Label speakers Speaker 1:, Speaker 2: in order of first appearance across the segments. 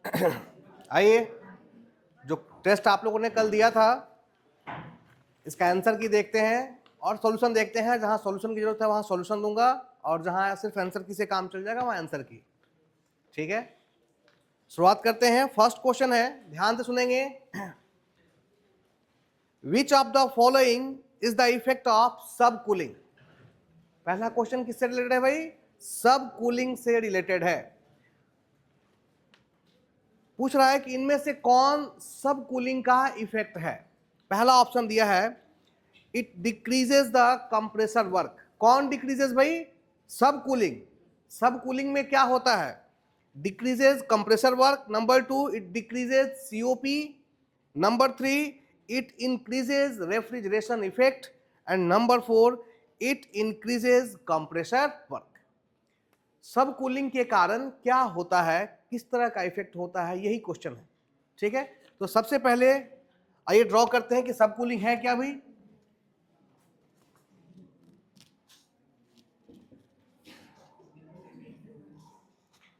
Speaker 1: आइए, जो टेस्ट आप लोगों ने कल दिया था इसका आंसर की देखते हैं और सॉल्यूशन देखते हैं। जहां सॉल्यूशन की जरूरत है वहां सॉल्यूशन दूंगा और जहां सिर्फ आंसर की से काम चल जाएगा वहां आंसर की। ठीक है, शुरुआत करते हैं। फर्स्ट क्वेश्चन है, ध्यान से सुनेंगे। Which of the following is the effect of सब कूलिंग। पहला क्वेश्चन किससे रिलेटेड है भाई? सब कूलिंग से रिलेटेड है। पूछ रहा है कि इनमें से कौन सब कूलिंग का इफेक्ट है। पहला ऑप्शन दिया है it decreases the compressor work. कौन डिक्रीजेस भाई? सब कूलिंग। सब कूलिंग में क्या होता है? Decreases compressor work. Number 2 it decreases COP. Number 3 it increases refrigeration effect and number 4 it increases compressor work. सब कूलिंग के कारण क्या होता है, किस तरह का इफेक्ट होता है, यही क्वेश्चन है। ठीक है, तो सबसे पहले आइए ड्रॉ करते हैं कि सब कूलिंग है क्या भाई।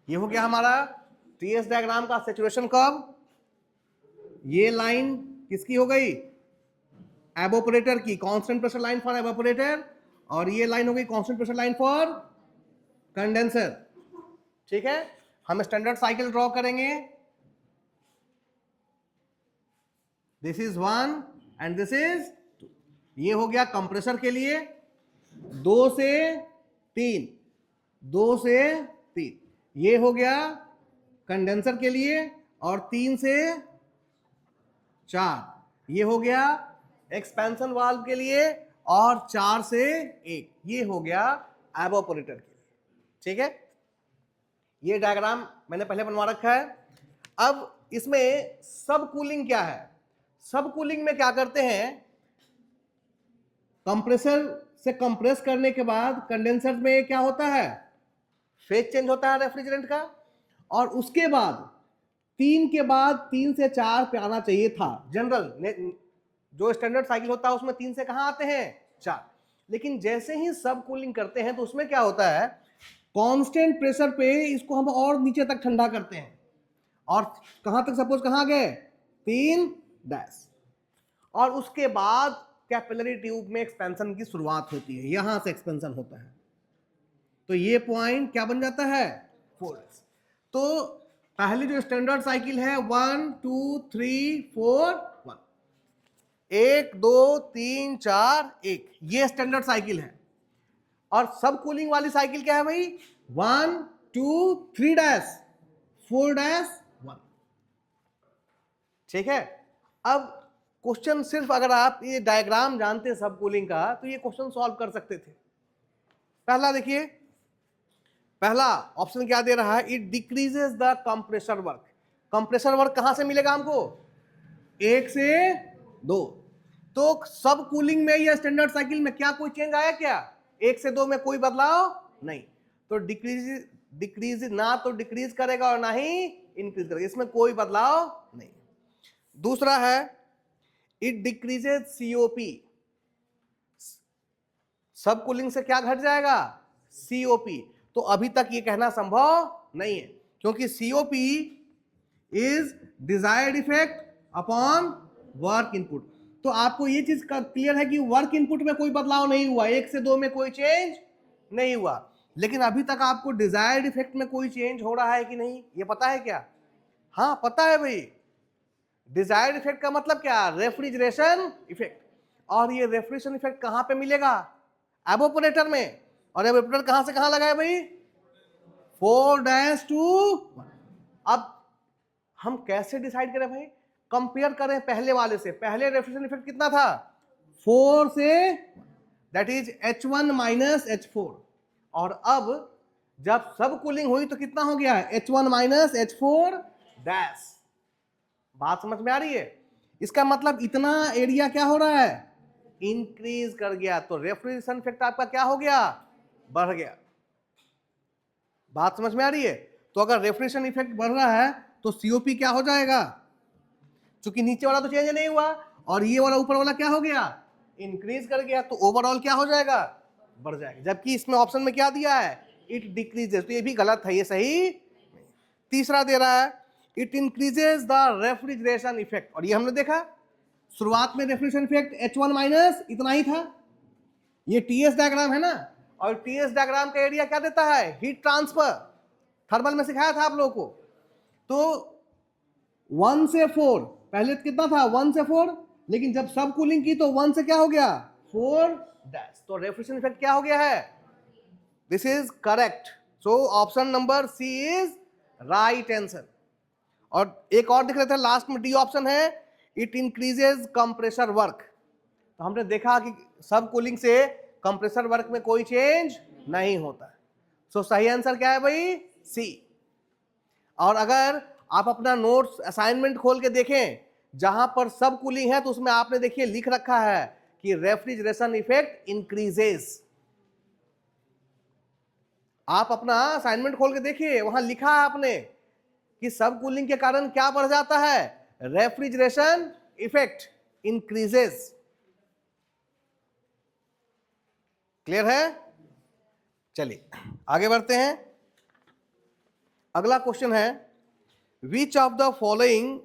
Speaker 1: ये हो गया हमारा टीएस डायग्राम का सैचुरेशन कर्व। ये लाइन किसकी हो गई? एवापोरेटर की, constant pressure line for evaporator. और ये लाइन हो गई constant pressure line for condenser. ठीक है, हम स्टैंडर्ड साइकिल ड्रॉ करेंगे। This is 1 and this is 2। ये हो गया कंप्रेसर के लिए 2 से 3, 2 से 3। ये हो गया कंडेंसर के लिए और 3 से 4। ये हो गया एक्सपेंशन वाल्व के लिए और 4 से 1। ये हो गया एवापोरेटर के लिए। ठीक है, ये डायग्राम मैंने पहले बनवा रखा है। अब इसमें सब कूलिंग क्या है? सब कूलिंग में क्या करते हैं, कंप्रेसर से कंप्रेस करने के बाद कंडेंसर में क्या होता है? फेज चेंज होता है रेफ्रिजरेंट का। और उसके बाद 3 के बाद 3 से 4 पे आना चाहिए था। जनरल जो स्टैंडर्ड साइकिल होता है उसमें 3 से कहां आते हैं? 4। लेकिन जैसे ही सब कूलिंग करते हैं तो उसमें क्या होता है, कांस्टेंट प्रेशर पे इसको हम और नीचे तक ठंडा करते हैं। और कहां तक? सपोज कहां गए? 3 और उसके बाद कैपिलरी ट्यूब में एक्सपेंशन की शुरुआत होती है, यहां से एक्सपेंशन होता है। तो ये पॉइंट क्या बन जाता है? 4s। तो पहली जो स्टैंडर्ड साइकिल है 1 2 3 4 1, 1 2 3 4 1, ये स्टैंडर्ड साइकिल है। और सब कूलिंग वाली साइकिल क्या है भाई? 1 2 3 4 1। ठीक है, अब क्वेश्चन सिर्फ अगर आप ये डायग्राम जानते सब कूलिंग का तो ये क्वेश्चन सॉल्व कर सकते थे। पहला देखिए, पहला ऑप्शन क्या दे रहा है? It decreases the compressor work. Compressor work कहां से मिलेगा हमको? 1 से 2। तो सब कूलिंग में या स्टैंडर्ड साइकिल में क्या कोई चेंज आया क्या? 1 से 2 में कोई बदलाव नहीं। तो डिक्रीज ना तो डिक्रीज करेगा और ना ही इंक्रीज करेगा, इसमें कोई बदलाव नहीं। दूसरा है इट डिक्रीजेज सीओपी। सब कूलिंग से क्या घट जाएगा? सीओपी। तो अभी तक ये कहना संभव नहीं है क्योंकि COP is desired effect upon work input. तो आपको ये चीज क्लियर है कि वर्क इनपुट में कोई बदलाव नहीं हुआ, 1 से 2 में कोई चेंज नहीं हुआ। लेकिन अभी तक आपको डिजायर्ड इफेक्ट में कोई चेंज हो रहा है कि नहीं, ये पता है क्या? हाँ पता है भाई। डिजायर्ड इफेक्ट का मतलब क्या? Refrigeration effect. और ये रेफ्रिजरेशन इफेक्ट कहां पे मिलेगा? एवापोरेटर में। और एवापोरेटर कहां से कहां लगा है भाई? 4 to 1। अब हम कैसे डिसाइड करें भाई? कंपेयर करें पहले वाले से। पहले रेफ्रिजरेशन इफेक्ट कितना था? 4 से 1, that is H1 minus H4। और अब जब सब कूलिंग हुई तो कितना हो गया? H1 minus H4 dash. बात समझ में आ रही है? इसका मतलब इतना एरिया क्या हो रहा है? इंक्रीज कर गया। तो रेफ्रिजरेशन इफेक्ट आपका क्या हो गया? बढ़ गया। बात समझ में आ रही है? तो अगर रेफ्रिजरेशन इफेक्ट बढ़ रहा है तो सीओपी क्या हो जाएगा? क्योंकि नीचे वाला तो चेंज नहीं हुआ और ये वाला ऊपर वाला क्या हो गया? इंक्रीज कर गया। तो ओवरऑल क्या हो जाएगा? बढ़ जाएगा। जबकि इसमें ऑप्शन में क्या दिया है? It decreases. तो ये भी गलत है, ये सही। तीसरा दे रहा है it increases the refrigeration effect. और ये हमने देखा शुरुआत में रेफ्रिजरेशन इफेक्ट H1 माइनस इतना ही था, ये टीएस डायग्राम है ना, और टीएस डायग्राम का एरिया क्या देता है, हीट ट्रांसफर, थर्मल में सिखाया था आप लोगों को। तो 1 से 4, पहले कितना था 1 से 4, लेकिन जब सब कूलिंग की तो 1 से क्या हो गया 4 डैश, तो रेफ्रिजरेशन इफेक्ट क्या हो गया है, this is correct. So option number C is right answer. और एक और दिख रहे थे लास्ट में, डी ऑप्शन है, इट इंक्रीजेज कंप्रेसर वर्क। तो हमने देखा कि सब कूलिंग से कंप्रेसर वर्क में कोई चेंज नहीं होता। सो सही आंसर क्या है भाई, सी। और अगर आप अपना नोट्स असाइनमेंट खोल के देखें, जहां पर सब कूलिंग है तो उसमें आपने देखिए लिख रखा है कि रेफ्रिजरेशन इफेक्ट इंक्रीजेस। आप अपना असाइनमेंट खोल के देखिए, वहां लिखा है आपने कि सब कूलिंग के कारण क्या बढ़ जाता है, रेफ्रिजरेशन इफेक्ट इंक्रीजेस। क्लियर है? चलिए आगे बढ़ते हैं। अगला क्वेश्चन है, which of the following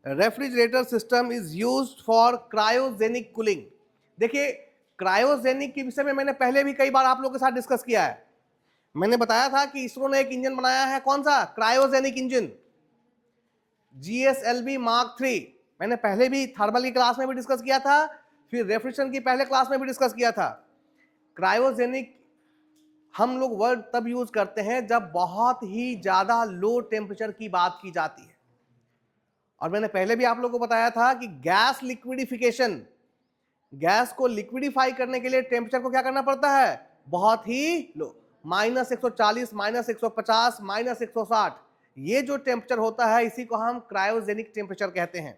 Speaker 1: refrigerator system is used for cryogenic cooling. देखिए क्रायोजेनिक के विषय में मैंने पहले भी कई बार आप लोगों के साथ डिस्कस किया है। मैंने बताया था कि इसरो ने एक इंजन बनाया है, कौन सा, क्रायोजेनिक इंजन, GSLV Mark 3। मैंने पहले भी थर्मल की क्लास में भी डिस्कस किया था, फिर रेफ्रिजरेशन की पहले क्लास में भी डिस्कस किया था। क्रायोजेनिक हम लोग वर्ड तब यूज करते हैं जब बहुत ही ज्यादा लो टेम्परेचर की बात की जाती है। और मैंने पहले भी आप लोगों को बताया था कि गैस लिक्विडिफिकेशन, गैस को लिक्विडिफाई करने के लिए टेम्परेचर को क्या करना पड़ता है, बहुत ही लो, -140, -150, -160, ये जो टेम्परेचर होता है इसी को हम क्रायोजेनिक टेम्परेचर कहते हैं।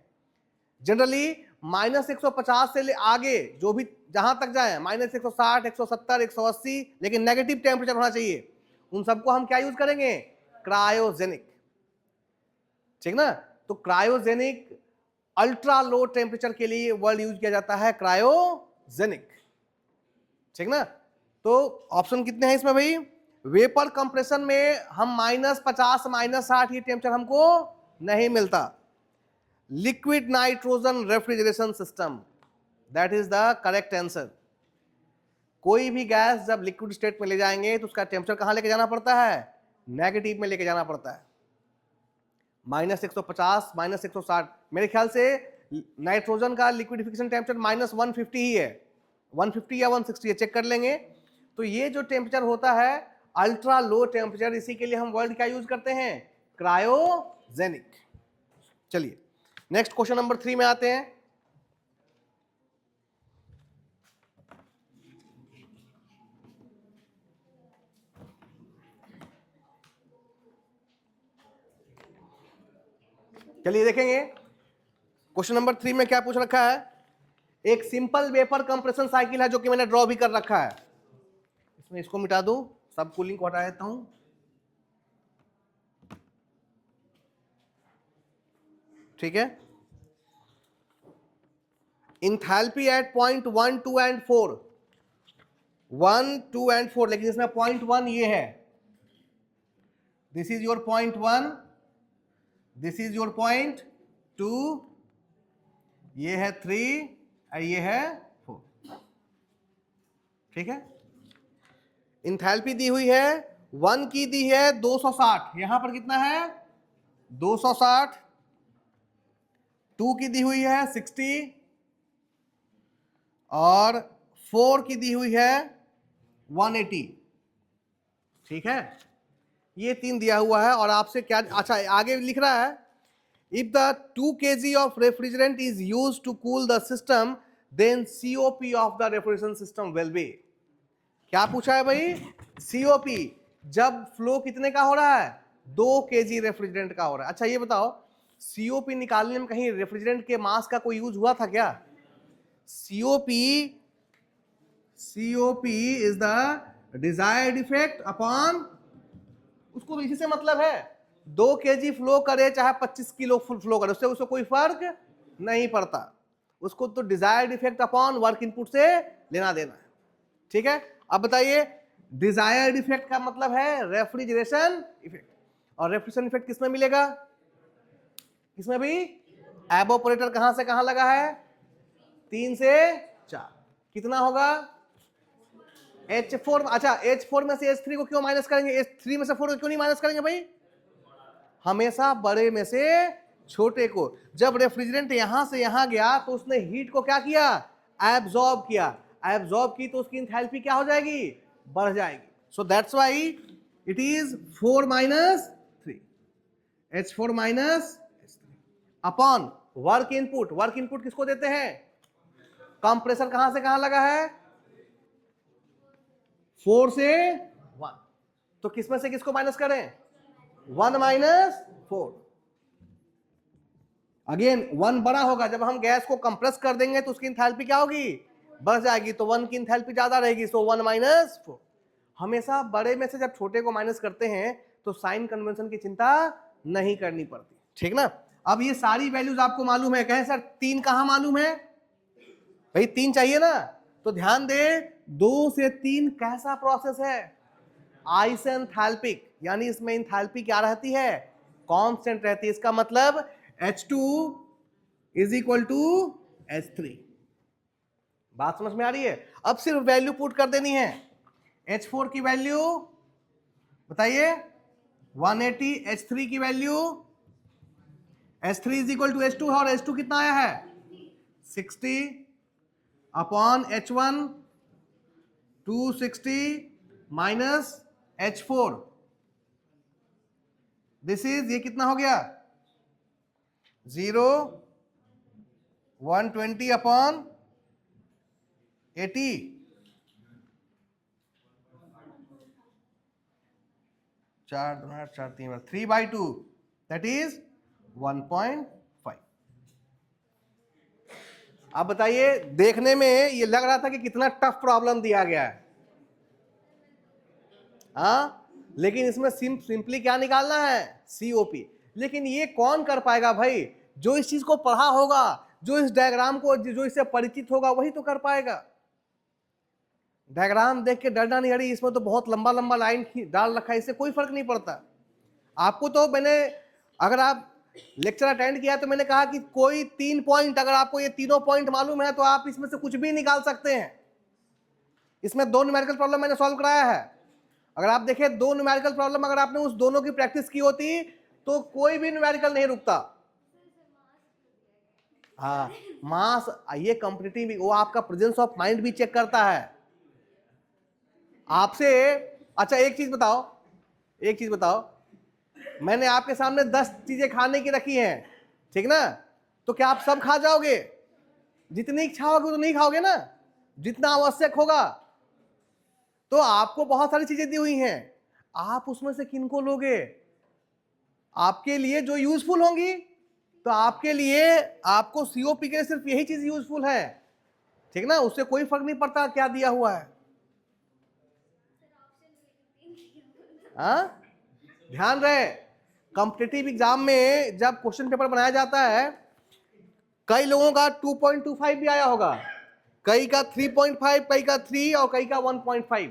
Speaker 1: जनरली -150 से आगे जो भी जहां तक जाए, -160, 170, 180, लेकिन नेगेटिव टेम्परेचर होना चाहिए, उन सबको हम क्या यूज करेंगे, क्रायोजेनिक। ठीक ना? तो क्रायोजेनिक अल्ट्रा लो टेम्परेचर के लिए वर्ड यूज किया जाता है क्रायोजेनिक। ठीक ना? तो ऑप्शन कितने हैं इसमें भाई, वेपर कंप्रेशन में हम -50, -60 ये टेम्परेचर हमको नहीं मिलता। Liquid nitrogen refrigeration system, that is the correct answer. कोई भी गैस जब लिक्विड स्टेट में ले जाएंगे तो उसका टेम्परेचर कहां लेके जाना पड़ता है, नेगेटिव में लेके जाना पड़ता है, -150, -160। मेरे ख्याल से नाइट्रोजन का लिक्विडिफिकेशन टेम्परेचर -150 ही है, 150 या 160 है, चेक कर लेंगे। तो ये जो टेम्परेचर होता है अल्ट्रा लो टेम्परेचर, इसी के लिए हम वर्ड क्या यूज करते हैं, क्रायोजेनिक। चलिए नेक्स्ट क्वेश्चन नंबर 3 में आते हैं। चलिए देखेंगे क्वेश्चन नंबर 3 में क्या पूछ रखा है। एक सिंपल वेपर कंप्रेशन साइकिल है जो कि मैंने ड्रॉ भी कर रखा है। इसमें इसको मिटा दूं, सब कूलिंग को हटा देता हूं। ठीक है, enthalpy at point 1, 2 and 4, 1, 2 and 4, लेकिन इसमें पॉइंट 1 ये है, this is your point 1, this is your point 2, ये है 3 और ये है 4। ठीक है, इंथैल्पी दी हुई है 1 की दी है 260, यहां पर कितना है 260, 2 की दी हुई है 60 और 4 की दी हुई है 180। ठीक है, ये 3 दिया हुआ है। और आपसे क्या, अच्छा आगे लिख रहा है, if the 2 kg of refrigerant is used to cool the system then COP of the refrigeration system will be. क्या पूछा है भाई, COP जब फ्लो कितने का हो रहा है, 2 kg रेफ्रिजरेंट का हो रहा है। अच्छा ये बताओ, COP निकालने में कहीं रेफ्रिजरेंट के मास का कोई यूज हुआ था क्या? COP is the desired effect upon, उसको तो इसी से मतलब है, 2 kg फ्लो करे चाहे 25 किलो फ्लो करे, उससे उसको कोई फर्क नहीं पड़ता, उसको तो desired effect upon work input से लेना देना है। ठीक है, अब बताइए डिजायर्ड इफेक्ट का मतलब है रेफ्रिजरेशन इफेक्ट, और रेफ्रिजरेशन इफेक्ट किसमें मिलेगा, किसमें भी? एवोपोरेटर कहां से कहां लगा है? 3 से 4, कितना होगा? H4। अच्छा, H4 में से H3 को क्यों माइनस करेंगे? H3 में से 4 को क्यों नहीं माइनस करेंगे भाई? हमेशा बड़े में से छोटे को। जब रेफ्रिजरेंट यहां से यहां गया तो उसने हीट को क्या किया? एब्जॉर्ब किया। एब्जॉर्ब की तो उसकी इंथैल्पी क्या हो जाएगी? बढ़ जाएगी। So that's why it is 4 minus 3, H4 minus upon work input. Work input किसको देते हैं? कंप्रेसर कहां से कहां लगा है? 4 से 1, तो किसमें से किसको माइनस करें? 1 माइनस 4। अगेन 1 बड़ा होगा, जब हम गैस को कंप्रेस कर देंगे तो उसकी इंथैल्पी क्या होगी? बढ़ जाएगी, तो 1 की इंथैल्पी ज्यादा रहेगी, सो 1 माइनस 4। हमेशा बड़े में से जब छोटे को माइनस करते हैं तो साइन कन्वेंशन की चिंता नहीं करनी पड़ती, ठीक ना। अब ये सारी वैल्यूज आपको मालूम है। कहें सर 3 कहां मालूम है? भाई 3 चाहिए ना, तो ध्यान दे 2 से 3 कैसा प्रोसेस है? आइसेंथैल्पिक, यानी इसमें इंथैल्पी क्या रहती है? कांस्टेंट रहती है। इसका मतलब H2 is equal to H3। बात समझ में आ रही है? अब सिर्फ वैल्यू पुट कर देनी है। H4 की वैल्यू बताइए 180, H3 की value, H3 is equal to H2 और H2 कितना आया है? 60 upon H1 260 minus H4, this is, ये कितना हो गया? 0 120 अपॉन 80, 4 2 8 4 3 3/2, दैट इज 1.5। अब बताइए, देखने में ये लग रहा था कि कितना टफ प्रॉब्लम दिया गया है, हाँ, लेकिन इसमें सिंपली क्या निकालना है? COP। लेकिन ये कौन कर पाएगा भाई? जो इस चीज को पढ़ा होगा, जो इस डायग्राम को, जो इससे परिचित होगा, वही तो कर पाएगा। डायग्राम देख के डरना नहीं, अड़ी इसमें तो बहुत लंबा लंबा लाइन डाल रखा है, इससे कोई फर्क नहीं पड़ता आपको। तो मैंने, अगर आप लेक्चर अटेंड किया तो मैंने कहा कि कोई 3 पॉइंट, अगर आपको ये तीनों पॉइंट मालूम है तो आप इसमें से कुछ भी निकाल सकते हैं। इसमें 2 न्यूमेरिकल प्रॉब्लम मैंने सॉल्व कराया है। अगर आप देखें 2 न्यूमेरिकल प्रॉब्लम, अगर आपने उस दोनों की प्रैक्टिस की होती तो कोई भी न्यूमेरिकल नहीं रुकता। हाँ, मास, ये कॉम्पिटिटिव, वो आपका प्रेजेंस ऑफ माइंड भी चेक करता है आपसे। अच्छा एक चीज बताओ, मैंने आपके सामने 10 चीजें खाने की रखी हैं, ठीक ना, तो क्या आप सब खा जाओगे? जितनी इच्छा होगी तो नहीं खाओगे ना, जितना आवश्यक होगा। तो आपको बहुत सारी चीजें दी हुई हैं, आप उसमें से किनको लोगे? आपके लिए जो यूजफुल होंगी, तो आपके लिए, आपको COP के लिए सिर्फ यही चीज यूजफुल है, ठीक ना, उससे कोई फर्क नहीं पड़ता क्या दिया हुआ है। हाँ, ध्यान रहे, कॉम्पिटिटिव एग्जाम में जब क्वेश्चन पेपर बनाया जाता है, कई लोगों का 2.25 भी आया होगा, कई का 3.5, कई का 3 और कई का 1.5।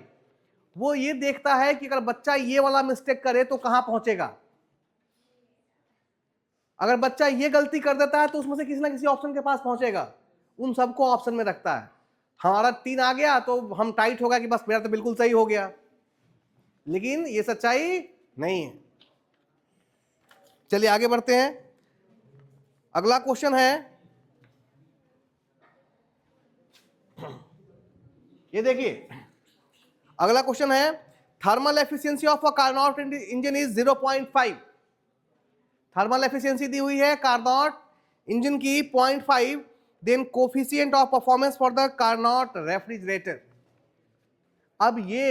Speaker 1: वो ये देखता है कि अगर बच्चा ये वाला मिस्टेक करे तो कहां पहुंचेगा। अगर बच्चा ये गलती कर देता है तो उसमें से किसी ना किसी ऑप्शन के पास पहुंचेगा, उन सबको ऑप्शन में रखता है। हमारा 3 आ गया तो हम टाइट हो गया कि बस मेरा तो बिल्कुल सही हो गया, लेकिन ये सच्चाई नहीं है। चलिए आगे बढ़ते हैं। अगला क्वेश्चन है, ये देखिए, अगला क्वेश्चन है, thermal efficiency of a Carnot engine is 0.5। Thermal efficiency दी हुई है कार्नोट इंजन की 0.5, then coefficient of performance for the Carnot refrigerator. अब ये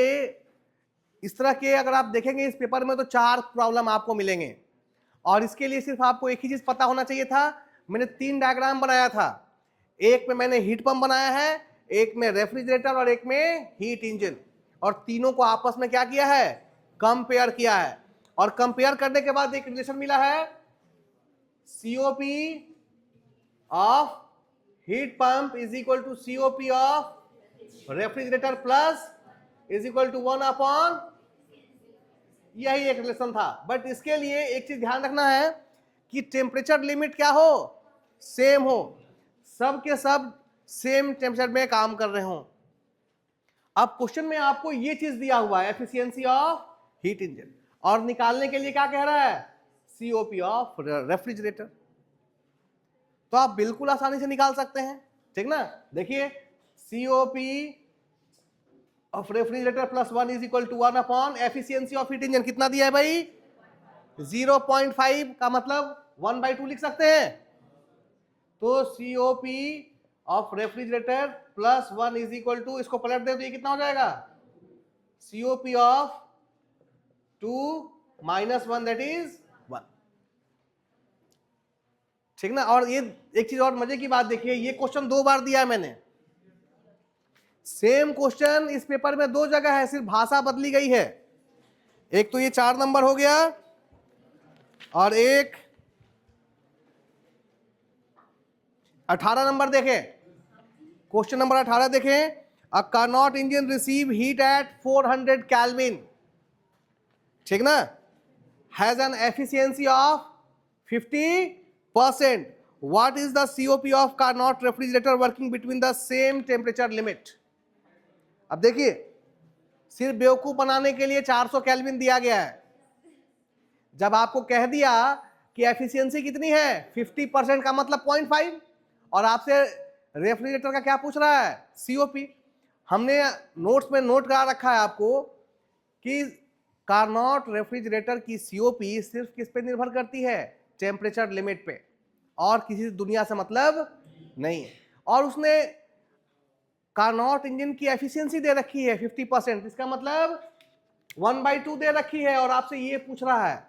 Speaker 1: इस तरह के अगर आप देखेंगे इस पेपर में तो 4 प्रॉब्लम आपको मिलेंगे, और इसके लिए सिर्फ आपको एक ही चीज पता होना चाहिए था। मैंने 3 डायग्राम बनाया था, एक में मैंने हीट पंप बनाया है, एक में रेफ्रिजरेटर और एक में हीट इंजन, और तीनों को आपस में क्या किया है? कंपेयर किया है। और कंपेयर करने के बाद एक रिलेशन मिला है, COP of heat pump is equal to COP of refrigerator plus is equal to 1 upon, यही एक रिलेशन था। बट इसके लिए एक चीज ध्यान रखना है कि टेम्परेचर लिमिट क्या हो, सेम हो, सब के सब सेम टेम्परेचर में काम कर रहे हो। अब क्वेश्चन में आपको ये चीज दिया हुआ है एफिशिएंसी ऑफ हीट इंजन, और निकालने के लिए क्या कह रहा है, सीओपी ऑफ रेफ्रिजरेटर। तो आप बिल्कुल आसानी से निकाल सकते हैं, ठीक ना। देखिए COP of refrigerator plus 1 is equal to 1 upon efficiency of heat engine, कितना दिया है भाई, 0.5 का मतलब 1/2 लिख सकते हैं। तो COP of refrigerator plus 1 is equal to, इसको पलट दे तो ये कितना हो जाएगा, COP of 2 minus 1 that is 1, ठीक ना। और ये एक चीज और मजे की बात देखिए, ये क्वेश्चन 2 बार दिया है मैंने, सेम क्वेश्चन इस पेपर में 2 जगह है, सिर्फ भाषा बदली गई है। एक तो ये 4 नंबर हो गया, और एक 18 नंबर देखें, क्वेश्चन नंबर 18 देखें, a Carnot engine receive heat at 400 kelvin, ठीक ना, has an efficiency of 50%, what is the COP of Carnot refrigerator working between the same temperature limit. अब देखिए सिर्फ बेवकूफ बनाने के लिए 400 केल्विन दिया गया है। जब आपको कह दिया कि एफिशिएंसी कितनी है 50% का मतलब 0.5, और आपसे रेफ्रिजरेटर का क्या पूछ रहा है, सीओपी। हमने नोट्स में नोट करा रखा है आपको कि कार्नोट रेफ्रिजरेटर की सीओपी सिर्फ किस पे निर्भर करती है, टेम्परेचर लिमिट पे, और किसी दुनिया से मतलब नहीं है। और उसने कार्नोट इंजन की एफिशिएंसी दे रखी है 50%, इसका मतलब 1/2 दे रखी है, और आपसे ये पूछ रहा है।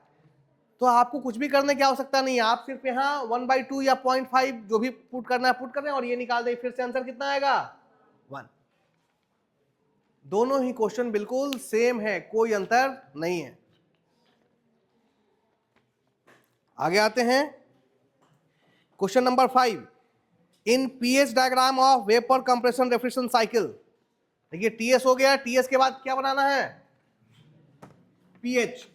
Speaker 1: तो आपको कुछ भी करने की आवश्यकता नहीं है, आप सिर्फ यहाँ 1/2 या 0.5 जो भी पुट करना है पुट करें, और ये निकाल दें, फिर से आंसर कितना आएगा, 1। दोनों ही क्वेश्चन बिल्कुल सेम है, कोई अंतर नहीं है। आगे आते हैं, question number 5, in pH diagram of vapour compression refrigeration cycle. देखिए टीएस हो गया, टीएस के बाद क्या बनाना है, पीएच।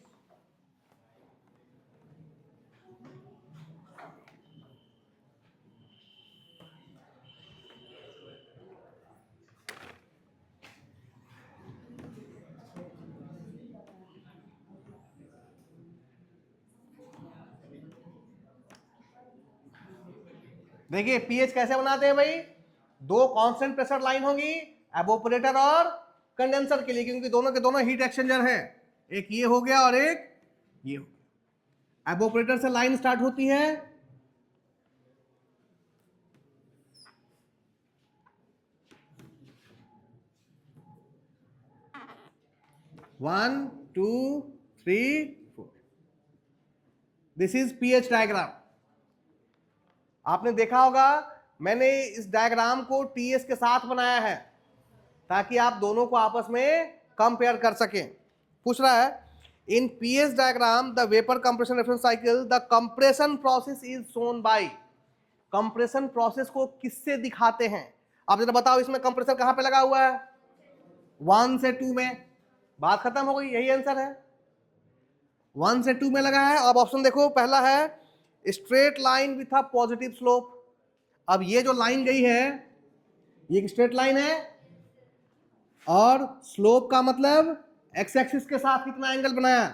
Speaker 1: देखिए पीएच कैसे बनाते हैं भाई, 2 कांस्टेंट प्रेशर लाइन होंगी एवोपरेटर और कंडेंसर के लिए, क्योंकि दोनों के दोनों हीट एक्सचेंजर हैं, एक ये हो गया और एक ये हो गया। एवोपरेटर से लाइन स्टार्ट होती है, one two three 4, this is pH diagram. आपने देखा होगा मैंने इस डायग्राम को टीएस के साथ बनाया है ताकि आप दोनों को आपस में कंपेयर कर सकें। पूछ रहा है in PS diagram the vapour compression reference cycle the compression process is shown by, compression process को किससे दिखाते हैं। आप जरा बताओ इसमें कंप्रेसर कहां पे लगा हुआ है, 1 से 2 में, बात खत्म हो गई, यही आंसर है, 1 से 2 में लगा है। अब ऑप्शन देखो, पहला है straight line with a positive slope. अब ये जो लाइन गई है ये एक स्ट्रेट लाइन है, और स्लोप का मतलब एक्स एक्सिस के साथ कितना एंगल बनाया,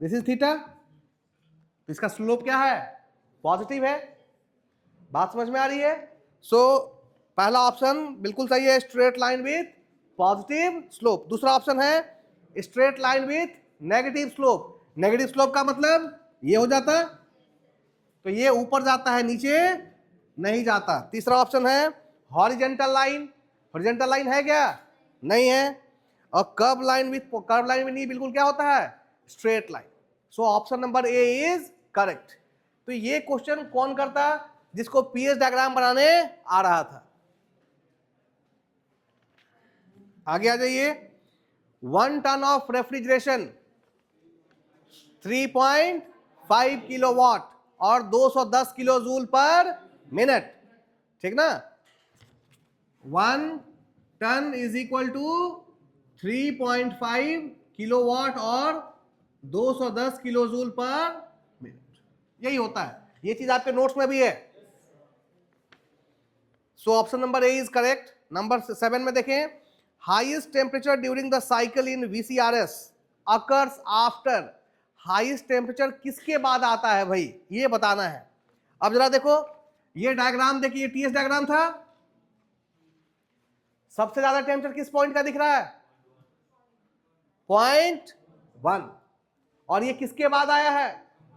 Speaker 1: दिस इज थीटा, इसका स्लोप क्या है, पॉजिटिव है। बात समझ में आ रही है। सो पहला ऑप्शन बिल्कुल सही है, straight line with positive slope. दूसरा ऑप्शन है straight line with negative slope. Negative slope का मतलब ये हो जाता, तो ये ऊपर जाता है नीचे नहीं जाता। तीसरा ऑप्शन है हॉरिजेंटल लाइन। हॉरिजेंटल लाइन है क्या, नहीं है। और curve line with, curve line में नहीं, बिल्कुल क्या होता है, straight line. So option number A is correct. तो ये क्वेश्चन कौन करता, जिसको पीएच डायग्राम बनाने आ रहा था। आगे आ जाइए, 1 टन ऑफ रेफ्रिजरेशन 3.5 किलोवाट और 210 किलो जूल पर मिनट, ठीक ना। 1 ton is equal to 3.5 kilowatt और 210 किलो जूल पर यही होता है, ये चीज आपके नोट्स में भी है। So option number A is correct. Number 7 में देखें, highest temperature during the cycle in VCRS occurs after. Highest temperature किसके बाद आता है भाई, ये बताना है। अब जरा देखो ये डायग्राम देखिए, ये टीएस डायग्राम था, सबसे ज्यादा टेम्परेचर किस पॉइंट का दिख रहा है, 0.1। और ये किसके बाद आया है,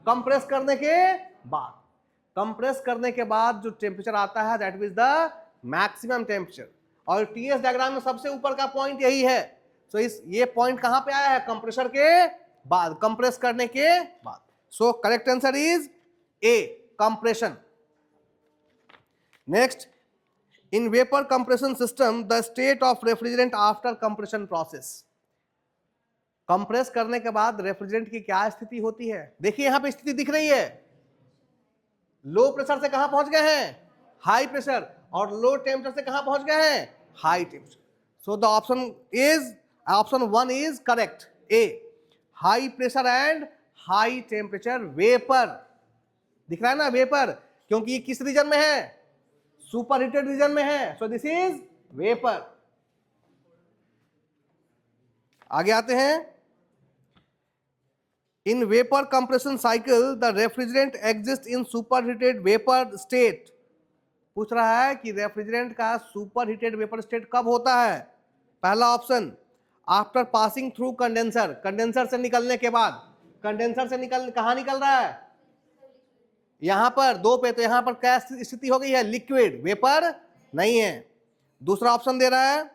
Speaker 1: कंप्रेस करने के बाद। कंप्रेस करने के बाद जो टेम्परेचर आता है that is the maximum temperature. और टीएस डायग्राम में सबसे ऊपर का पॉइंट यही है। सो इस ये पॉइंट कहां पे आया है, कंप्रेसर के बाद, कंप्रेस करने के बाद। सो correct answer is a, compression. Next, in vapour compression system the state of refrigerant after compression process. Compress करने के बाद रेफ्रिजरेंट की क्या स्थिति होती है, देखिए यहां पे स्थिति दिख रही है, लो प्रेशर से कहां पहुंच गए हैं, हाई प्रेशर, और लो टेम्परेचर से कहां पहुंच गए हैं, high temperature. So the option 1 is correct, A, high pressure and high temperature vapour. दिख रहा है ना वेपर, क्योंकि ये किस रीजन में है, सुपर हीटेड रीजन में है। So this is vapour. आगे आते हैं, in vapour compression cycle the refrigerant exist in super heated vapour state. पूछ रहा है कि रेफ्रिजरेंट का सुपर हीटेड वेपर स्टेट कब होता है। पहला option, after passing through condenser, condenser से निकलने के बाद। कंडेंसर से कहां निकल रहा है, यहां पर 2 पे, तो यहां पर क्या स्थिति हो गई है, लिक्विड, वेपर नहीं है। दूसरा ऑप्शन दे रहा है,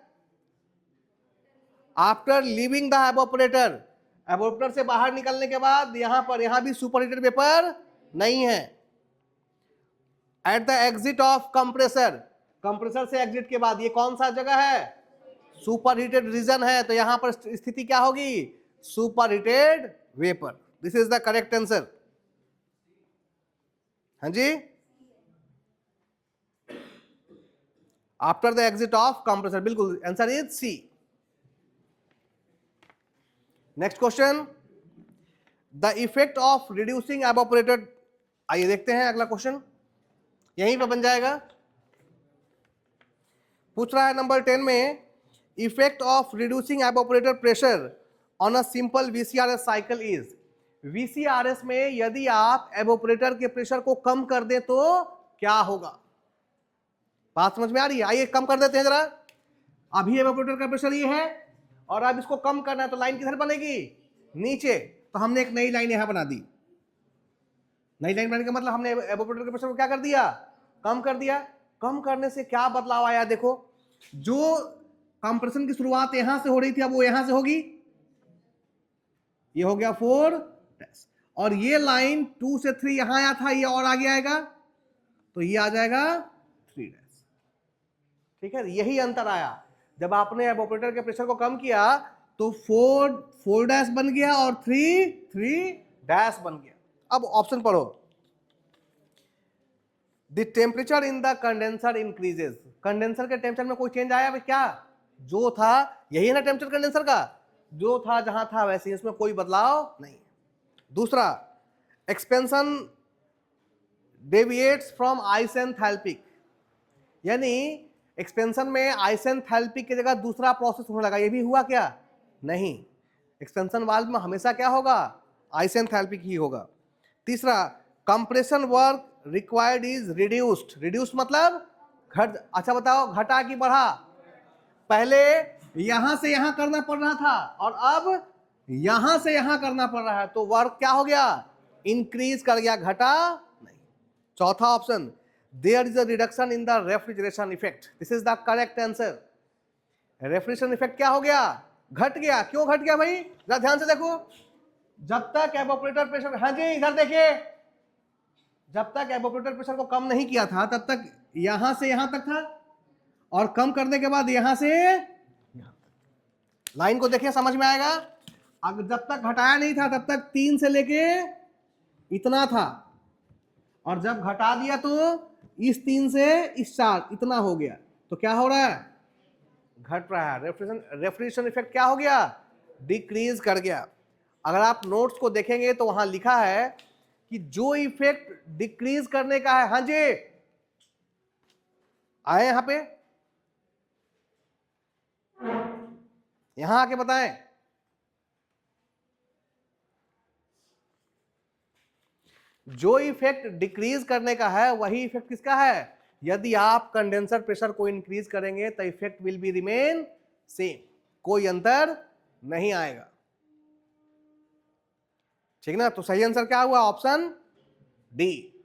Speaker 1: after leaving the evaporator, evaporator से बाहर निकलने के बाद यहां भी सुपर हीटेड वेपर नहीं है। At the exit of compressor, compressor से एग्जिट के बाद ये कौन सा जगह है, सुपर हीटेड रीजन है, तो यहां पर स्थिति क्या होगी, super heated vapour. This is the correct answer. हाँ जी, after the exit of compressor, बिल्कुल answer is C. Next question, the effect of reducing evaporated. आइए देखते हैं अगला क्वेश्चन, यहीं पे बन जाएगा। पूछ रहा है नंबर 10 में, effect of reducing evaporator pressure on a simple VCRS cycle is. VCRS में यदि आप एवोपरेटर के प्रेशर को कम कर दें तो क्या होगा, बात समझ में आ रही है। आइए कम कर देते हैं जरा। अभी एवोपरेटर का प्रेशर ये है और अब इसको कम करना है, तो लाइन किधर बनेगी, नीचे। तो हमने एक नई लाइन यहां बना दी। नई लाइन बनाने का मतलब हमने एवोपरेटर के प्रेशर को क्या कर दिया, कम कर दिया। कम करने से क्या बदलाव आया, देखो जो कंप्रेशन की शुरुआत यहां से हो रही थी अब वो यहां से होगी, ये हो गया 4 और ये लाइन 2 से 3 यहां आया था, ये और आगे आएगा तो ये आ जाएगा 3। ठीक है, यही अंतर आया। जब आपने एवोपरेटर के प्रेशर को कम किया तो 4 बन गया और 3 बन गया। अब ऑप्शन पढ़ो, the temperature in the condenser increases. Condenser के टेम्परेचर में कोई चेंज आया क्या, जो था यही है ना टेम्परेचर कंडेंसर का, जो था जहां था वैसे ही, इसमें कोई बदलाव नहीं। दूसरा, एक्सपेंशन डेविएट्स फ्रॉम आइसेंथैल्पिक, यानी एक्सपेंशन में आइसेंथैल्पिक की जगह दूसरा प्रोसेस होने लगा, ये भी हुआ क्या, नहीं। एक्सपेंशन वाल्व में हमेशा क्या होगा, आइसेंथैल्पिक ही होगा। तीसरा, compression work required is reduced. Reduced मतलब घट। अच्छा बताओ, घटा कि बढ़ा, पहले यहां से यहां करना पड़ रहा था और अब यहां से यहां करना पड़ रहा है, तो वर्क क्या हो गया, इंक्रीज कर गया, घटा नहीं। चौथा option, there is a reduction in the refrigeration effect. This is the correct answer. Refrigeration effect क्या हो गया, घट गया। क्यों घट गया भाई, जरा ध्यान से देखो। जब तक एवोपरेटर प्रेशर, हाँ जी इधर देखिए, जब तक एवोपरेटर प्रेशर को कम नहीं किया था तब तक यहां से यहां तक था, और कम करने के बाद यहां से यहां तक। लाइन को देखिए, समझ में आएगा। अगर जब तक घटाया नहीं था तब तक 3 से लेके इतना था, और जब घटा दिया तो इस 3 से इस 4 इतना हो गया, तो क्या हो रहा है, घट रहा है। रेफ्रिजरेशन इफेक्ट क्या हो गया, डिक्रीज कर गया। अगर आप नोट्स को देखेंगे तो वहां लिखा है कि जो इफेक्ट डिक्रीज करने का है, हाँ जी आए यहां पे, यहां आके बताएं। जो इफेक्ट डिक्रीज करने का है वही इफेक्ट किसका है? यदि आप कंडेंसर प्रेशर को इंक्रीज करेंगे तो effect will be remain same, कोई अंतर नहीं आएगा। ठीक ना? तो सही आंसर क्या हुआ? Option D.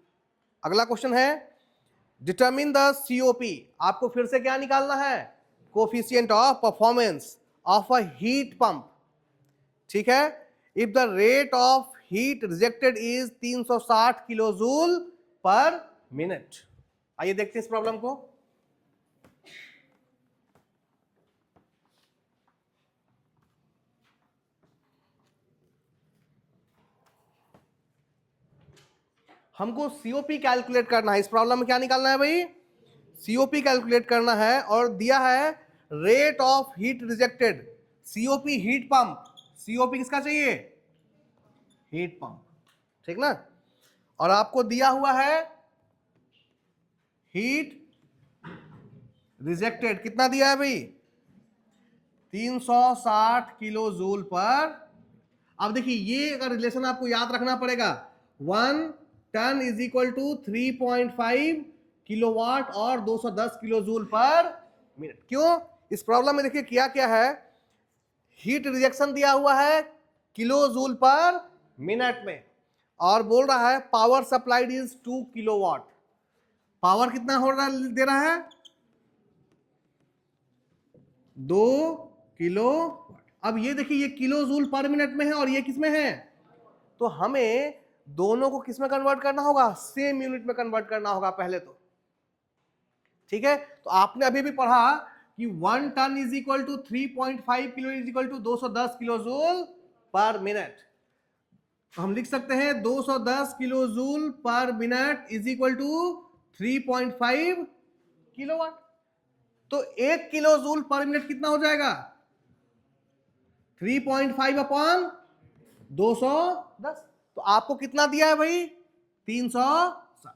Speaker 1: अगला क्वेश्चन है डिटरमिन द सीओपी। आपको फिर से क्या निकालना है? Coefficient of performance of a heat pump. ठीक है, if the rate of heat rejected is 360 kilo joule per minute. आइए देखते हैं इस प्रॉब्लम को। हमको सीओपी कैलकुलेट करना है। इस प्रॉब्लम में क्या निकालना है भाई? सीओपी कैलकुलेट करना है और दिया है rate of heat rejected. COP heat pump, COP किसका चाहिए? हीट पंप, ठीक ना? और आपको दिया हुआ है हीट रिजेक्टेड, कितना दिया है भाई? 360 किलो जूल पर। अब देखिए ये अगर रिलेशन आपको याद रखना पड़ेगा, 1 ton is equal to 3.5 kilowatt और 210 किलो जूल पर मिनट। क्यों? इस प्रॉब्लम में देखिए किया क्या है, हीट रिजेक्शन दिया हुआ है किलो जूल पर मिनट में और बोल रहा है power supplied is 2 kilowatt. Power कितना हो रहा दे रहा है? 2 किलो। अब ये देखिए ये किलो जूल पर मिनट में है और ये किस में है? तो हमें दोनों को किस में कन्वर्ट करना होगा? सेम यूनिट में कन्वर्ट करना होगा पहले तो। ठीक है, तो आपने अभी भी पढ़ा कि 1 ton is equal to 3.5 kilo is equal to 210 kilo joule per minute. तो हम लिख सकते हैं 210 kilo joule per minute is equal to 3.5 kilowatt. तो 1 किलो जूल पर मिनट कितना हो जाएगा? 3.5 अपॉन 210। तो आपको कितना दिया है भाई? 360।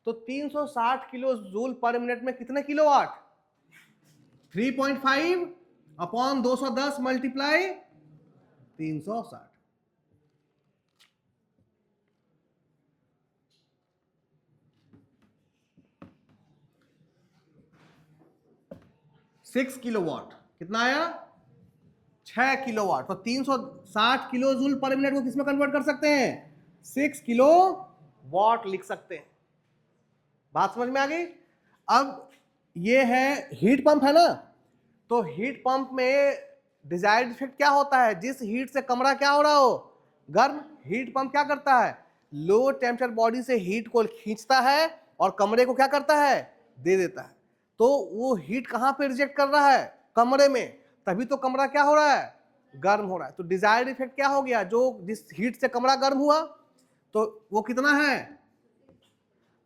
Speaker 1: तो 360 किलो जूल पर मिनट में कितने किलोवाट? 3.5 upon 210 multiply 360। 6 किलोवाट। कितना आया? 6 किलोवाट। तो 360 किलो जूल पर मिनट को किसमें कन्वर्ट कर सकते हैं? 6 किलो वाट लिख सकते हैं। बात समझ में आ गई? अब ये है हीट पंप है ना, तो हीट पंप में डिजायर्ड इफेक्ट क्या होता है? जिस हीट से कमरा क्या हो रहा हो? गर्म। हीट पंप क्या करता है? लो टेम्परेचर बॉडी से हीट को खींचता है और कमरे को क्या करता है? दे देता है। तो वो हीट कहां पे रिजेक्ट कर रहा है? कमरे में। तभी तो कमरा क्या हो रहा है? गर्म हो रहा है। तो डिजायर्ड इफेक्ट क्या हो गया? जो जिस हीट से कमरा गर्म हुआ तो वो कितना है?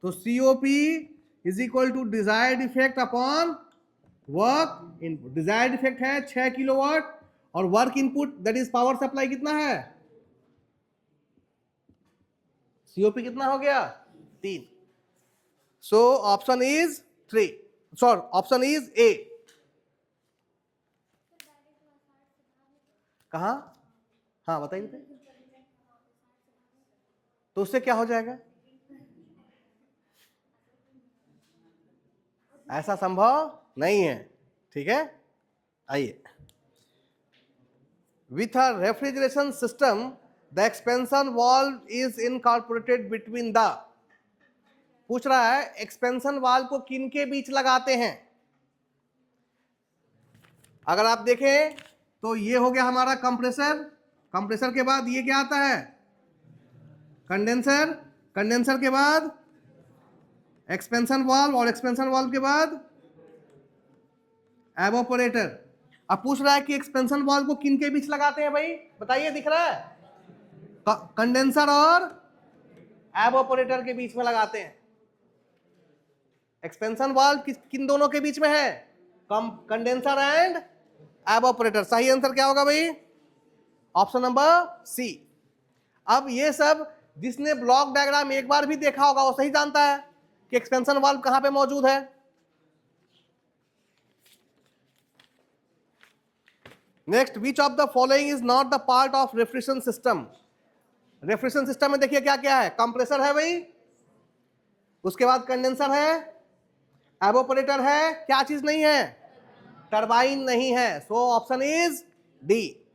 Speaker 1: तो COP is equal to desired effect upon work input. Desired effect है 6 किलोवाट और work input that is power supply कितना है? सीओपी कितना हो गया? 3। So option is 3, sorry option is A. कहा? हाँ बताइए। तो उससे क्या हो जाएगा? ऐसा संभव नहीं है। ठीक है, आइए। With a refrigeration system the expansion valve is incorporated between the. पूछ रहा है एक्सपेंशन वाल्व को किन के बीच लगाते हैं? अगर आप देखें तो ये हो गया हमारा कंप्रेसर। कंप्रेसर के बाद ये क्या आता है? कंडेंसर। कंडेंसर के बाद एक्सपेंशन वाल्व और एक्सपेंशन वाल्व के बाद एवापोरेटर। अब पूछ रहा है कि एक्सपेंशन वाल्व को किन के बीच लगाते हैं भाई? बताइए, दिख रहा है? कंडेंसर और एवापोरेटर के बीच में लगाते हैं। एक्सपेंशन वाल्व किन दोनों के बीच में है? Condenser and evaporator. सही आंसर क्या होगा भाई? Option number C. अब ये सब जिसने ब्लॉक डायग्राम एक बार भी देखा होगा वो सही जानता है कि एक्सपेंशन वाल्व कहां पे मौजूद है। Next, which of the following is not the part of refrigeration system. Refrigeration system में देखिए क्या क्या है, कंप्रेसर है भाई, उसके बाद कंडेंसर है, एवोपरेटर है, क्या चीज नहीं है, टरबाइन नहीं है, सो ऑप्शन इज डी।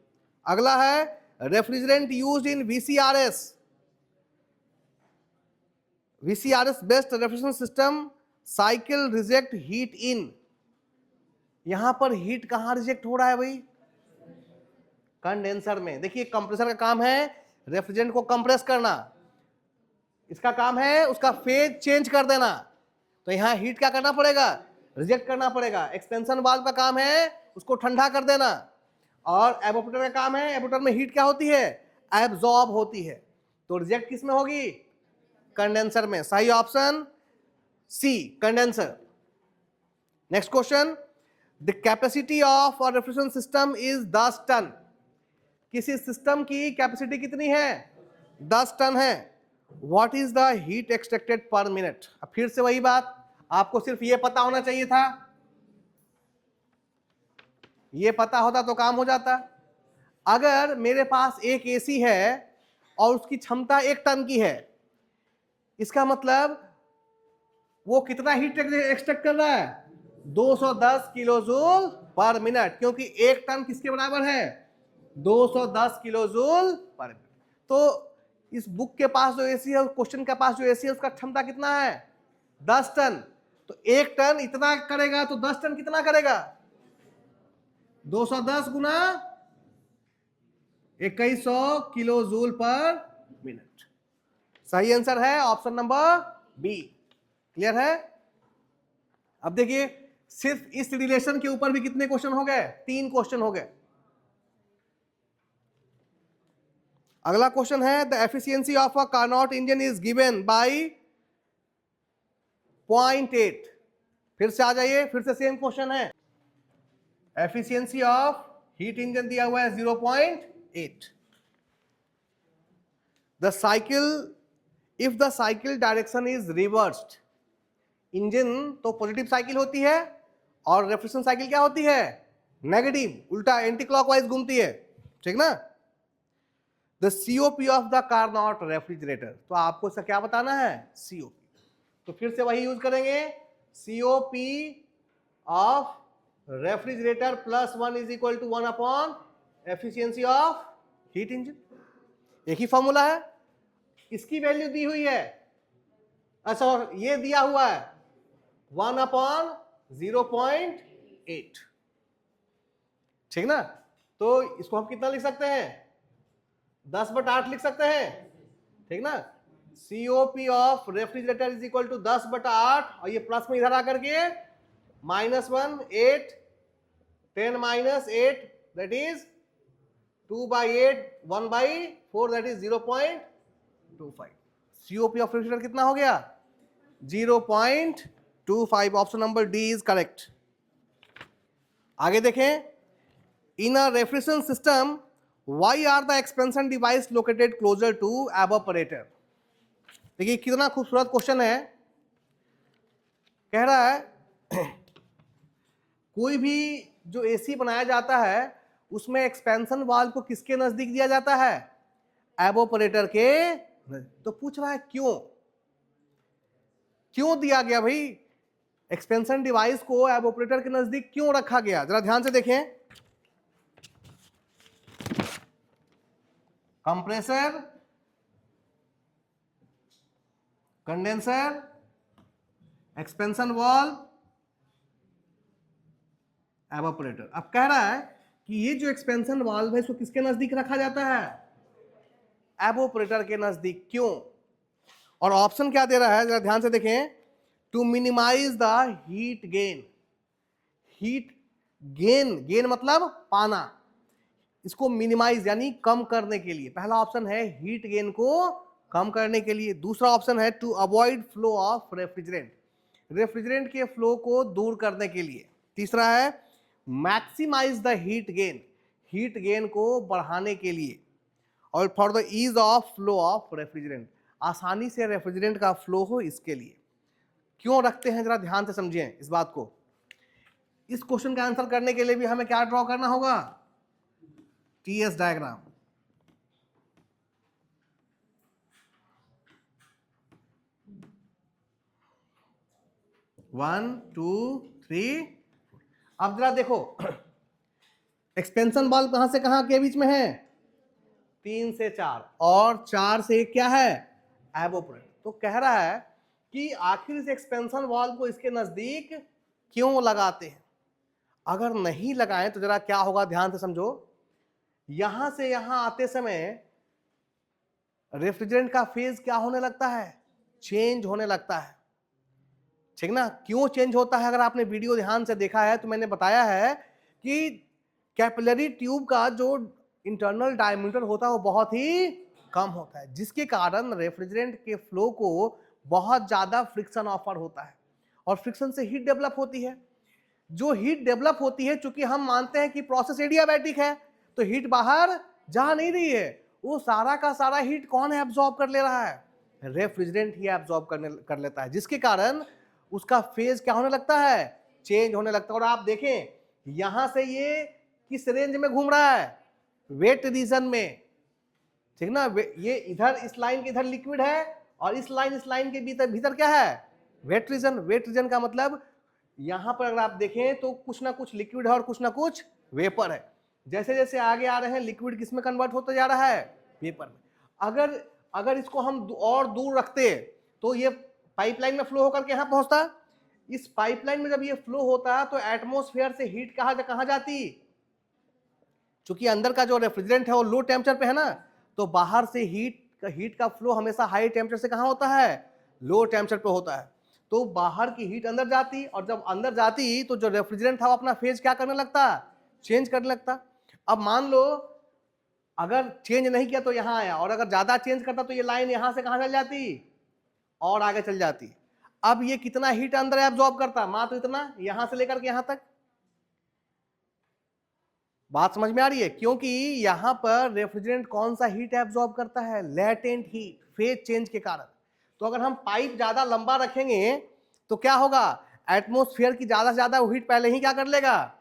Speaker 1: अगला है refrigerant used in VCRS, VCRS based refrigeration system cycle reject heat in. यहां पर हीट कहां रिजेक्ट हो रहा है भाई, कंडेंसर में। देखिए कंप्रेसर का काम है रेफ्रिजरेंट को कंप्रेस करना, इसका काम है उसका फेज चेंज कर देना, तो यहां हीट क्या करना पड़ेगा, रिजेक्ट करना पड़ेगा। एक्सपेंशन वाल्व का काम है उसको ठंडा कर देना, और एवोपरेटर का काम है, एवोपरेटर में हीट क्या होती है, एब्जॉर्ब होती है, तो रिजेक्ट किस में होगी, कंडेंसर में। सही option C, condenser. Next question, the capacity of a refrigeration system is 10 ton. किसी सिस्टम की कैपेसिटी कितनी है, 10 टन है। What is the heat extracted per minute. अब फिर से वही बात, आपको सिर्फ ये पता होना चाहिए था, ये पता होता तो काम हो जाता। अगर मेरे पास एक एसी है और उसकी क्षमता 1 टन की है, इसका मतलब वो कितना हीट एक्सट्रैक्ट कर रहा है, 210 किलो जूल पर मिनट, क्योंकि 1 टन किसके बराबर है, 210 किलो जूल पर मिनट। तो इस बुक के पास जो एसी है, क्वेश्चन के पास जो एसी है, उसका क्षमता कितना है, 10 टन। तो 1 टन इतना करेगा तो 10 टन कितना करेगा, 210 गुना 2100 किलो जूल पर मिनट। सही आंसर है ऑप्शन नंबर बी। क्लियर है। अब देखिए सिर्फ इस रिलेशन के ऊपर भी कितने क्वेश्चन हो गए, 3 क्वेश्चन हो गए। अगला क्वेश्चन है, the efficiency of a Carnot engine is given by 0.8। फिर से आ जाइए, फिर से सेम क्वेश्चन है, एफिशिएंसी ऑफ हीट इंजन दिया हुआ है 0.8। The cycle, if the cycle direction is reversed, engine तो पॉजिटिव साइकिल होती है और रेफ्रिजरेशन साइकिल क्या होती है, नेगेटिव, उल्टा एंटी क्लॉकवाइज घूमती है, ठीक ना। The COP of the Carnot refrigerator, तो आपको इसका क्या बताना है, सीओपी। तो फिर से वही यूज करेंगे, COP of refrigerator plus 1 is equal to 1 upon efficiency of heat engine. एक ही फॉर्मूला है, इसकी वैल्यू दी हुई है, अच्छा ये दिया हुआ है 1 अपॉन 0.8, ठीक ना। तो इसको हम कितना लिख सकते हैं, 10/8 लिख सकते हैं, ठीक ना। COP of refrigerator is equal to 10/8, और ये प्लस में इधर आकर के -1 8 10 - 8 that is 2/8 1/4 that is 0.25। COP of refrigerator कितना हो गया, 0.25। Option number D is correct. आगे देखें, in a refrigeration system why are the expansion device located closer to evaporator. देखिए कितना खूबसूरत क्वेश्चन है, कह रहा है कोई भी जो एसी बनाया जाता है उसमें एक्सपेंशन वाल्व को किसके नजदीक दिया जाता है, एवापोरेटर के। तो पूछ रहा है क्यों, क्यों दिया गया भाई, एक्सपेंशन डिवाइस को एवापोरेटर के नजदीक क्यों रखा गया, जरा ध्यान से देखें। Compressor, condenser, expansion valve, evaporator. अब कह रहा है कि ये जो एक्सपेंशन वाल्व है इसको किसके नजदीक रखा जाता है, एवापोरेटर के नजदीक। क्यों, और ऑप्शन क्या दे रहा है, जरा ध्यान से देखें। To minimize the heat gain, heat gain, gain मतलब पाना, इसको मिनिमाइज यानी कम करने के लिए। पहला ऑप्शन है हीट गेन को कम करने के लिए, दूसरा ऑप्शन है to avoid flow of refrigerant, refrigerant के फ्लो को दूर करने के लिए, तीसरा है maximize the heat gain, heat gain को बढ़ाने के लिए, और for the ease of flow of refrigerant, आसानी से रेफ्रिजरेंट का फ्लो हो, इसके लिए क्यों रखते हैं, जरा ध्यान से समझिए इस बात को। इस क्वेश्चन का आंसर करने के लिए भी हमें क्या ड्रॉ करना होगा, TS diagram. One two three. अब जरा देखो एक्सपेंशन वाल्व कहां से कहां के बीच में है, 3 से 4, और 4 से 1 क्या है, एवोपरेटर। तो कह रहा है कि आखिर इस एक्सपेंशन वाल्व को इसके नजदीक क्यों लगाते हैं। अगर नहीं लगाएं तो जरा क्या होगा, ध्यान से समझो। यहां से यहां आते समय रेफ्रिजरेंट का फेज क्या होने लगता है, चेंज होने लगता है, ठीक ना। क्यों चेंज होता है, अगर आपने वीडियो ध्यान से देखा है तो मैंने बताया है कि कैपिलरी ट्यूब का जो इंटरनल डायमीटर होता है वो बहुत ही कम होता है, जिसके कारण रेफ्रिजरेंट के फ्लो को बहुत ज्यादा फ्रिक्शन ऑफर होता है, और फ्रिक्शन से हीट डेवलप होती है। जो हीट डेवलप होती है, चूंकि हम मानते हैं कि प्रोसेस एडियाबैटिक है, तो हीट बाहर जा नहीं रही है, वो सारा का सारा हीट कौन एब्जॉर्ब कर ले रहा है, रेफ्रिजरेंट ही एब्जॉर्ब कर लेता है, जिसके कारण उसका फेज क्या होने लगता है, चेंज होने लगता है। और आप देखें यहां से ये किस रेंज में घूम रहा है, वेट रीजन में, ठीक ना। ये इधर इस लाइन के इधर लिक्विड है, और इस लाइन के भीतर क्या है, वेट रीजन। वेट रीजन का मतलब यहां पर अगर आप देखें तो कुछ ना कुछ लिक्विड है और कुछ ना कुछ वेपर है। जैसे जैसे आगे आ रहे हैं लिक्विड किस में कन्वर्ट होता जा रहा है, वेपर में। अगर इसको हम और दूर रखते तो ये पाइपलाइन में फ्लो होकर के यहां पहुंचता। इस पाइपलाइन में जब ये फ्लो होता तो एटमॉस्फेयर से हीट कहां जाती, चूंकि अंदर का जो रेफ्रिजरेंट है वो लो टेम्परेचर पे है ना, तो बाहर से हीट का फ्लो हमेशा हाई टेम्परेचर से कहां होता है, लो टेम्परेचर पे होता है। तो बाहर की हीट अंदर जाती, और जब अंदर जाती तो जो रेफ्रिजरेंट था वो अपना फेज क्या करने लगता, चेंज करने लगता। अब मान लो अगर चेंज नहीं किया तो यहां आया, और अगर ज्यादा चेंज करता तो ये लाइन यहां से कहां चल जाती, और आगे चल जाती। अब ये कितना हीट अंदर एब्जॉर्ब करता, मात्र इतना, यहां से लेकर के यहां तक। बात समझ में आ रही है, क्योंकि यहां पर रेफ्रिजरेंट कौन सा हीट एब्जॉर्ब करता है, लेटेंट हीट, फेज चेंज के कारण। तो अगर हम पाइप ज्यादा लंबा रखेंगे तो क्या होगा, एटमॉस्फेयर की ज्यादा से ज्यादा हीट पहले ही क्या कर लेगा,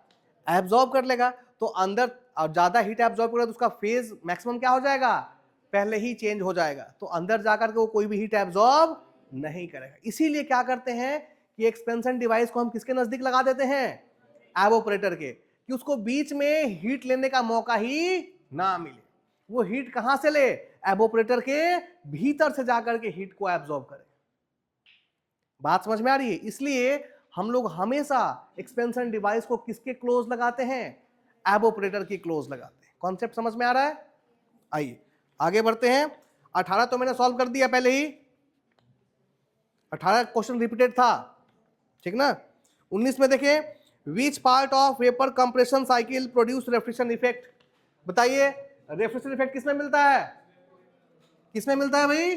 Speaker 1: एब्जॉर्ब कर लेगा। तो अंदर ज्यादा हीट एब्जॉर्ब करेगा तो उसका फेज मैक्सिमम क्या हो जाएगा, पहले ही चेंज हो जाएगा, तो अंदर जाकर के वो कोई भी हीट एब्जॉर्ब नहीं करेगा। इसीलिए क्या करते हैं कि एक्सपेंशन डिवाइस को हम किसके नजदीक लगा देते हैं, एवोपरेटर के, कि उसको बीच में हीट लेने का मौका ही ना मिले। वो हीट कहां से ले, एवोपरेटर के भीतर से जाकर के हीट को एब्जॉर्ब करे। बात समझ में आ रही है। इसलिए हम लोग हमेशा एक्सपेंशन डिवाइस को किसके क्लोज लगाते हैं, एवोपरेटर की क्लोज लगाते हैं। कॉन्सेप्ट समझ में आ रहा है। आइए आगे बढ़ते हैं। 18 तो मैंने सॉल्व कर दिया पहले ही, 18 क्वेश्चन रिपीटेड था, ठीक ना। 19 में देखें, which part of vapour compression cycle produce refrigeration effect. बताइए रेफ्रिजरेशन इफेक्ट किसमें मिलता है, किसमें मिलता है भाई,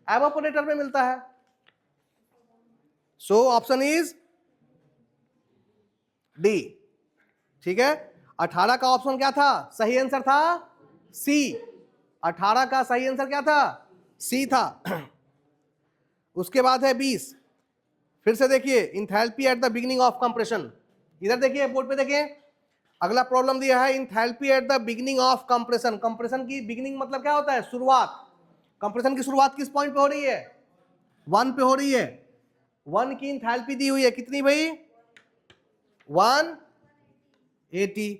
Speaker 1: एवापोरेटर में मिलता है। सो ऑप्शन इज डी, ठीक है। 18 का ऑप्शन क्या था, सही आंसर था सी। 18 का सही आंसर क्या था, सी था। उसके बाद है 20, फिर से देखिए, enthalpy at the beginning of compression. इधर देखिए बोर्ड पे देखिए, अगला प्रॉब्लम दिया है, enthalpy at the beginning of compression. Compression की बिगिनिंग मतलब क्या होता है, शुरुआत। कंप्रेशन की शुरुआत किस पॉइंट पे हो रही है, 1 पे हो रही है। 1 की इंथैल्पी दी हुई है कितनी भाई, 180।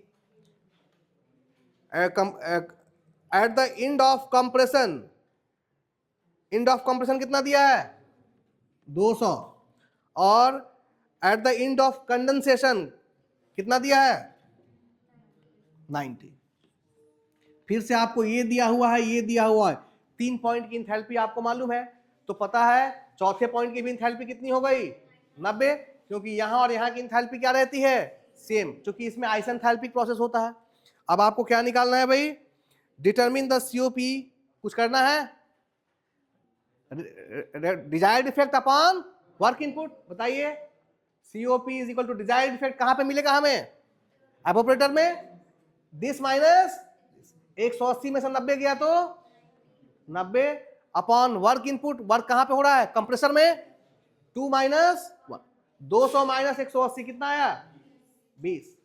Speaker 1: At the end of compression, end of compression कितना दिया है, 200। और at the end of condensation कितना दिया है, 90। फिर से आपको ये दिया हुआ है, ये दिया हुआ है। 3 पॉइंट की इंथैल्पी आपको मालूम है, तो पता है चौथे पॉइंट की भी इंथैल्पी कितनी हो गई, 90, क्योंकि यहां और यहां की इंथैल्पी क्या रहती है, सेम, क्योंकि इसमें आइसेंथैल्पिक प्रोसेस होता है। अब आपको क्या निकालना है भाई, डिटरमिन द सीओपी, कुछ करना है, desired effect upon work input. बताइए COP is equal to desired effect कहां पे मिलेगा हमें, एवापोरेटर में, दिस माइनस 180 में से 90 गया तो 90, अपॉन वर्क इनपुट, वर्क कहां पे हो रहा है, कंप्रेसर में, 2 माइनस 1, 200 माइनस 180 कितना आया, 20,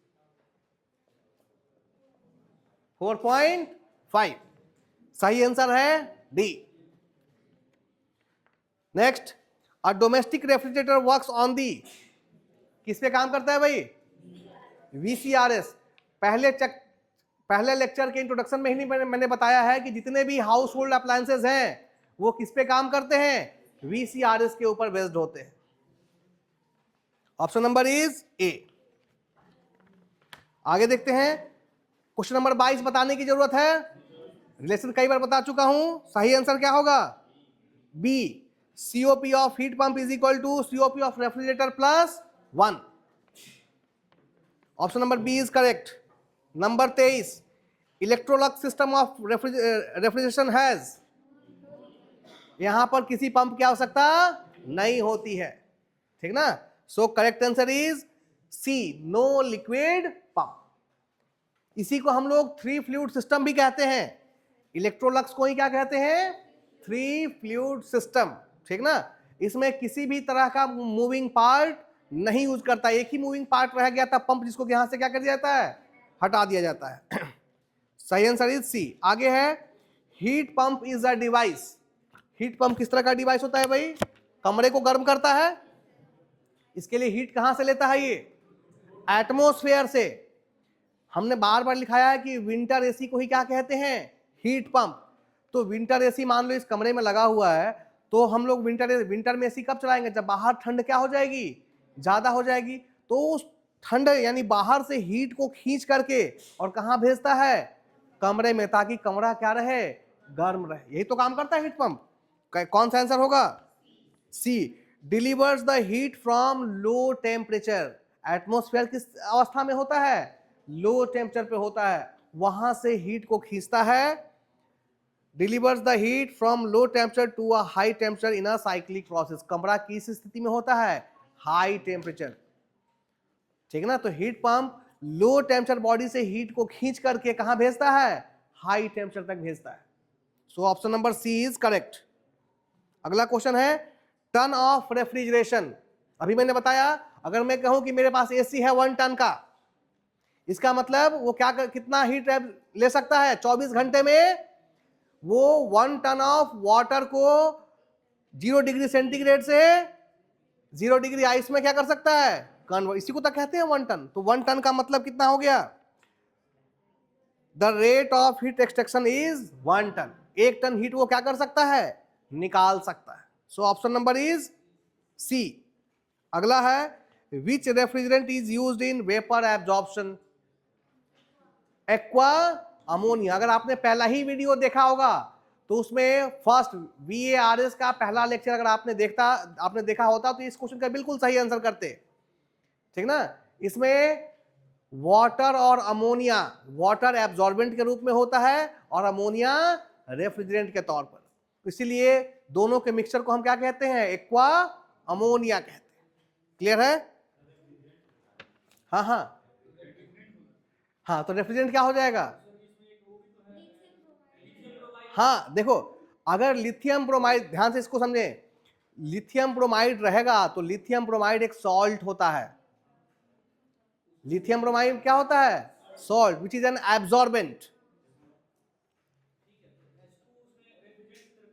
Speaker 1: 4.5, सही आंसर है D. Next, a domestic refrigerator works on the, किस पे काम करता है भाई, VCRS। पहले लेक्चर के इंट्रोडक्शन में ही मैंने बताया है कि जितने भी हाउस होल्ड अप्लायंसेज हैं वो किस पे काम करते हैं, VCRS के ऊपर बेस्ड होते हैं। Option number is a. आगे देखते हैं, क्वेश्चन नंबर 22 बताने की जरूरत है, रिलेशन कई बार बता चुका हूं, सही आंसर क्या होगा, B, COP of heat pump is equal to COP of refrigerator plus 1। Option number B is correct. Number 23, Electrolux system of refrigeration has, यहां पर किसी पंप की आवश्यकता नहीं होती है, ठीक ना। So correct answer is C, no liquid pump. इसी को हम लोग 3 फ्लूइड सिस्टम भी कहते हैं, इलेक्ट्रोलक्स को ही क्या कहते हैं, 3 फ्लूइड सिस्टम, ठीक ना। इसमें किसी भी तरह का मूविंग पार्ट नहीं यूज करता, एक ही मूविंग पार्ट रह गया था पंप, जिसको यहां से क्या कर दिया जाता है, हटा दिया जाता है। सही आंसर इज सी। आगे है, heat pump is a device, heat pump किस तरह का डिवाइस होता है भाई, कमरे को गर्म करता है, इसके लिए हीट कहां से लेता है, ये एटमॉस्फेयर से। हमने बार बार लिखाया है कि विंटर एसी को ही क्या कहते हैं, हीट पंप। तो विंटर एसी मान लो इस कमरे में लगा हुआ है, तो हम लोग विंटर में एसी कब चलाएंगे, जब बाहर ठंड क्या हो जाएगी, ज्यादा हो जाएगी। तो उस ठंड यानी बाहर से हीट को खींच करके और कहां भेजता है, कमरे में, ताकि कमरा क्या रहे, गर्म रहे। यही तो काम करता है हीट पंप। कौन सा आंसर होगा, C, delivers the heat from low temperature. Atmosphere किस अवस्था में होता है, लो टेम्परेचर पे होता है, वहां से हीट को खींचता है। Delivers the heat from low temperature to a high temperature in a cyclic process. कमरा किस स्थिति में होता है, हाई टेम्परेचर, ठीक है ना। तो heat pump low temperature body से हीट को खींच करके कहां भेजता है, हाई टेम्परेचर तक भेजता है। So option number C is correct. अगला क्वेश्चन है, टन ऑफ रेफ्रिजरेशन। अभी मैंने बताया, अगर मैं कहूं कि मेरे पास एसी है 1 टन का, इसका मतलब वो क्या कितना हीट ले सकता है, 24 घंटे में वो 1 टन ऑफ वाटर को 0 डिग्री सेंटीग्रेड से 0 डिग्री आइस में क्या कर सकता है, कन्वर्ट। इसी को तो कहते हैं 1 टन। तो 1 टन का मतलब कितना हो गया, the rate of heat extraction is 1 ton. 1 ton heat वो क्या कर सकता है, निकाल सकता है। So option number is C. अगला है, which refrigerant is used in vapour absorption, aqua ammonia. अगर आपने पहला ही वीडियो देखा होगा तो उसमें फर्स्ट VARS का पहला लेक्चर अगर आपने देखा होता तो इस क्वेश्चन का बिल्कुल सही आंसर करते, ठीक ना। इसमें वाटर और अमोनिया, वाटर एब्जॉर्बेंट के रूप में होता है और अमोनिया रेफ्रिजरेंट के तौर पर। इसीलिए दोनों के मिक्सचर को हम क्या कहते हैं, एक्वा अमोनिया कहते हैं। क्लियर है, हाँ हाँ हाँ। तो रेफ्रिजरेंट क्या हो जाएगा, हाँ देखो, अगर लिथियम ब्रोमाइड, ध्यान से इसको समझे, लिथियम ब्रोमाइड रहेगा तो लिथियम ब्रोमाइड एक सॉल्ट होता है। लिथियम ब्रोमाइड क्या होता है, salt, which is an absorbent.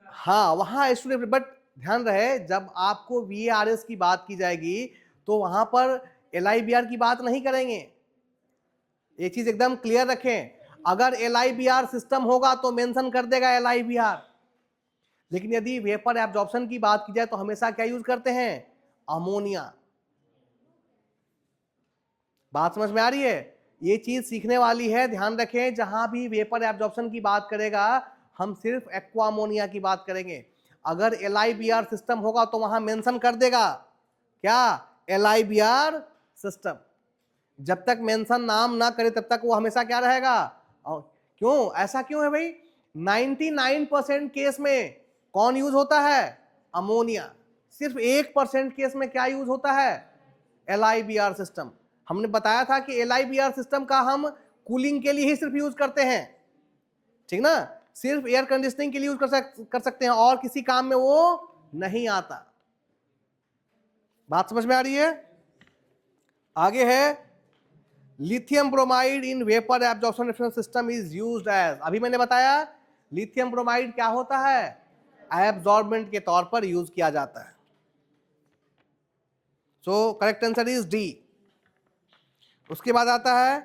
Speaker 1: हाँ वहां स्टूडेंट, बट ध्यान रहे जब आपको VARS की बात की जाएगी तो वहां पर LIBR की बात नहीं करेंगे। ये चीज एकदम क्लियर रखें, अगर LIBR सिस्टम होगा तो मेंशन कर देगा LIBR, लेकिन यदि वेपर एब्जॉर्प्शन की बात की जाए तो हमेशा क्या यूज करते हैं, अमोनिया। बात समझ में आ रही है, ये चीज सीखने वाली है, ध्यान रखें। जहां भी वेपर एब्जॉर्प्शन की बात करेगा हम सिर्फ एक्वा अमोनिया की बात करेंगे। अगर LIBR सिस्टम होगा तो वहां मेंशन कर देगा क्या, LIBR सिस्टम। जब तक मेंशन नाम ना करे तब तक वो हमेशा क्या रहेगा। क्यों, ऐसा क्यों है भाई, 99% केस में कौन यूज होता है, अमोनिया। सिर्फ 1% केस में क्या यूज होता है, LIBR सिस्टम। हमने बताया था कि LIBR सिस्टम का हम कूलिंग के लिए ही सिर्फ यूज करते हैं, ठीक ना। सिर्फ एयर कंडीशनिंग के लिए यूज कर सकते हैं और किसी काम में वो नहीं आता। बात समझ में आ रही है? आगे है lithium bromide in vapour absorption refrigeration system is used as, अभी मैंने बताया लिथियम ब्रोमाइड क्या होता है, एब्जॉर्बेंट के तौर पर यूज किया जाता है। सो करेक्ट आंसर इज डी। उसके बाद आता है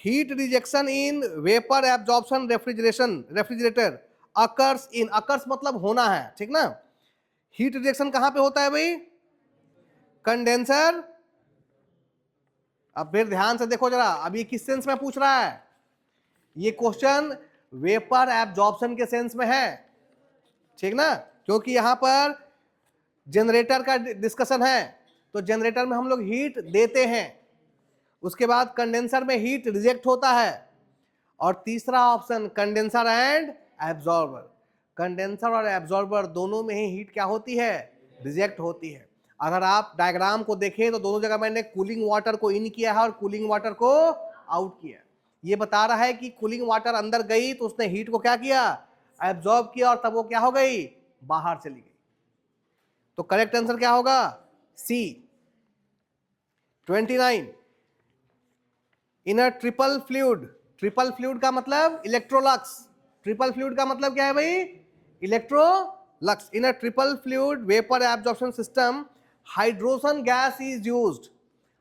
Speaker 1: heat rejection in vapour absorption refrigerator occurs in, occurs मतलब होना है, ठीक ना। हीट रिजेक्शन कहां पे होता है भाई? कंडेंसर। अब फिर ध्यान से देखो जरा, अब ये किस सेंस में पूछ रहा है? ये क्वेश्चन वेपर एब्जॉर्प्शन के सेंस में है, ठीक ना, क्योंकि यहां पर जनरेटर का डिस्कशन है। तो जनरेटर में हम लोग हीट देते हैं, उसके बाद कंडेंसर में हीट रिजेक्ट होता है, और तीसरा option condenser and absorber. Condenser और एब्जॉर्बर दोनों में ही हीट क्या होती है? रिजेक्ट होती है। अगर आप डायग्राम को देखें तो दोनों जगह मैंने कूलिंग वाटर को इन किया है और कूलिंग वाटर को आउट किया। ये बता रहा है कि कूलिंग वाटर अंदर गई तो उसने हीट को क्या किया? एब्जॉर्ब किया, और तब वो क्या हो गई? बाहर चली गई। तो करेक्ट आंसर क्या होगा? C. 29 in a triple fluid, triple fluid का मतलब इलेक्ट्रोलक्स। ट्रिपल फ्लूइड का मतलब क्या है भाई? Electrolux. In a triple fluid vapour absorption system hydrogen gas is used.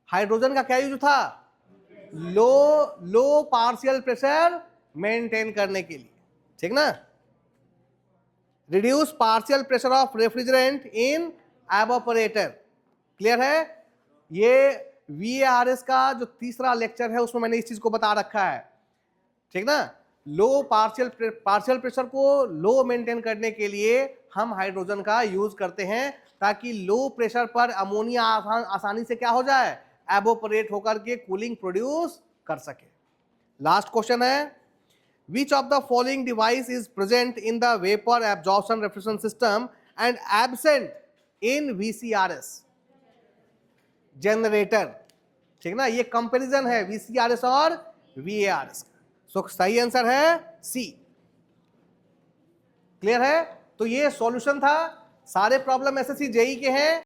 Speaker 1: Hydrogen का क्या यूज था? लो पार्शियल प्रेशर मेंटेन करने के लिए, ठीक ना। Reduce partial pressure of refrigerant in evaporator. Clear है? ये VARS का जो तीसरा लेक्चर है उसमें मैंने इस चीज को बता रखा है, ठीक ना। लो पार्शियल प्रेशर को लो मेंटेन करने के लिए हम हाइड्रोजन का यूज करते हैं, ताकि लो प्रेशर पर अमोनिया आसानी से क्या हो जाए? एवोपरेट होकर के कूलिंग प्रोड्यूस कर सके। लास्ट क्वेश्चन है which of the following device is present in the vapor absorption refrigeration system and absent in VCRS? Generator, ठीक ना। ये कंपैरिजन है VCRS और VARS का। सो सही आंसर है सी। क्लियर है? तो ये सॉल्यूशन था। सारे प्रॉब्लम SSC JEE के हैं।